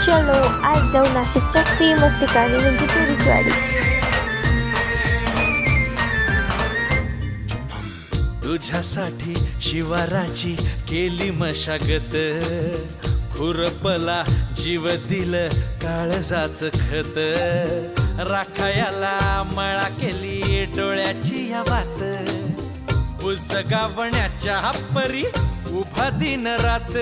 चलो आज जाऊ नाशिकच्या फेमस ठिकाणी म्हणजे पुरीचवाडी. तुझ्यासाठी शिवाराची केली मशागत, खुरपला जीव दिल काळजाच खत, राखायाला मळा केली डोळ्याची या वात, बुजगावण्याच्या परी उभा दिन रात.